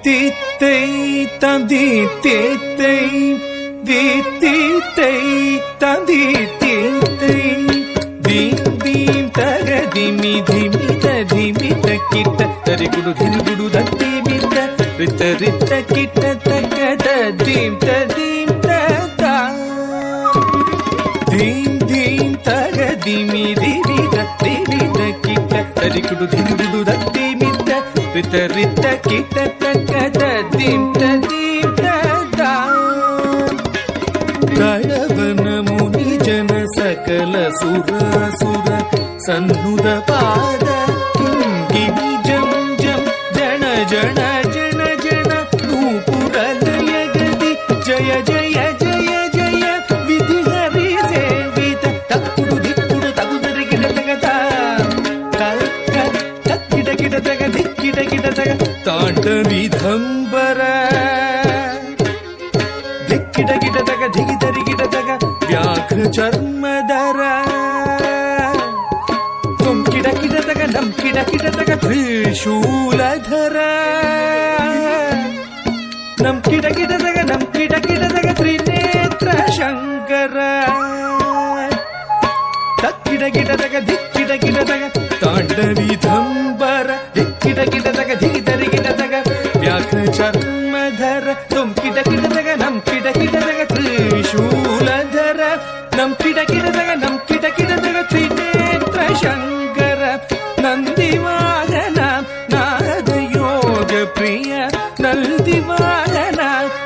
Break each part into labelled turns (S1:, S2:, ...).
S1: தித்தித்தை தந்தித்தித்தை தித்தித்தை தந்தித்தித்தை theme theme தகதிமி திமித திமித கிட்ட தரிகுடு திரிகுடு தத்திமித ரித்த ரித்த கிட்ட தக்கத theme ததீம் ததா தீம் தீம் தகதிமி திமித திமித கிட்ட தரிகுடு திரிகுடு தத்திமித ரித்த ரித்த கிட்ட தக்கத தீம் ததீம் ததா தடவன முனி ஜன ಸಕಲ ಸುರ ಸನ್ನುದ ಪಾದ ಕಿಂಗಿಣಿ ಜಂ ಜಂ ಜನ ಜನ ಜನ ಜನ ನೂಪುರಲಯ ಗದಿ ಜಯ ಜಯ ಜಯ ಜಯ ವಿಧಿ ಹರಿ ಸೇವಿತ ತಕ್ಕುಡು ದಿಕ್ಕುಡು ತಗುದರೆ ಗಿಡ ತಗದ ತಕ್ಕಿಡ ಗಿಡ ತಗ ದಿಕ್ಕಿಡ ಗಿಡ ತಗ ತಾಂಡ ವಿಧಂಬರ ದಿಕ್ಕಿಡ ಗಿಡ ತಗ ಧಿಗಿದರಿ ಗಿಡ ತಗ ವ್ಯಾಘ್ರ ಚರ್ಮದರ ತುಂ ಕಿಡ ಕಿಡ ತಗ ನಂ ಕಿಡ ಕಿಡ ತಗ ತ್ರಿಶೂಲಧರ ನಂ ಕಿಡ ಕಿಡ ತಗ ನಂ ಕಿಡ ಕಿಡ ತಗ ತ್ರಿನೇತ್ರ ಶಂಕರ ತಕ್ಕಿಡ ಗಿಡ ತಗ ದಿಕ್ಕಿಡ ಗಿಡ ತಗ ತಾಂಡವಿಧಂಬರ ದಿಕ್ಕಿಡ ಗಿಡ ತಗ ಧಿಗಿದರಿ ಗಿಡ ತಗ ವ್ಯಾಘ್ರ ಚರ್ಮಧರ ತುಂ ಕಿಡ ಕಿಡ ತಗ ನಂ ಕಿಡ ಕಿಡ ತಗ ತ್ರಿಶೂಲಧರ ನಂ ಕಿಡ ಕಿಡ ತಗ ನಂ ಕಿಡ ಕಿಡ ತಗ ತ್ರಿನೇತ್ರ ಶಂಕರ ನಂದಿವಾಹನ ನಾರದ ಯೋಗ ಪ್ರಿಯ ನಂದಿವಾಹನ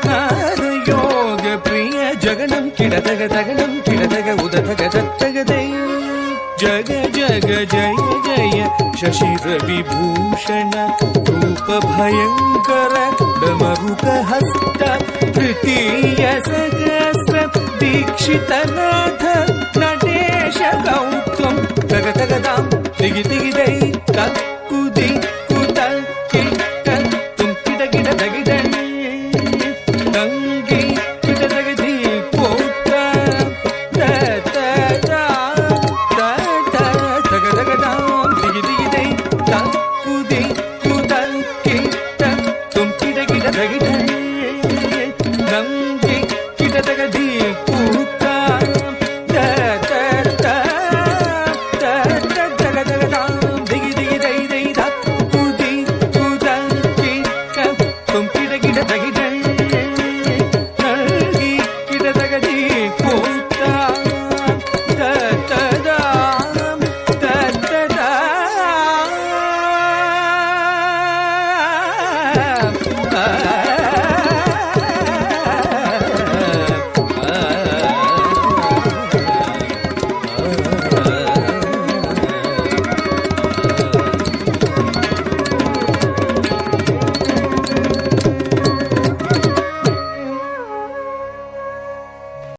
S1: ನಾರದ ಯೋಗ ಪ್ರಿಯ ಜಗನಂ ಕಿಡ ತಗ ತಗನಂ ಕಿಡ ತಗ ಉದ ತಗ ತತ್ತಗದೈ ಜಗ ಜಗ ಜಯ ಜಯ ಶಶಿರ ವಿಭೂಷಣ ರೂಪ ಭಯಂಕರ ಡಮರುಕ ಹಸ್ತ ತೃತೀಯ ಸಹಸ್ರ ದೀಕ್ಷಿತನಾಥ ನಟೇಶ ಗೌತಮ್ ತಗ ತಗದಾಂ ತಿಗಿ ತಿಗಿ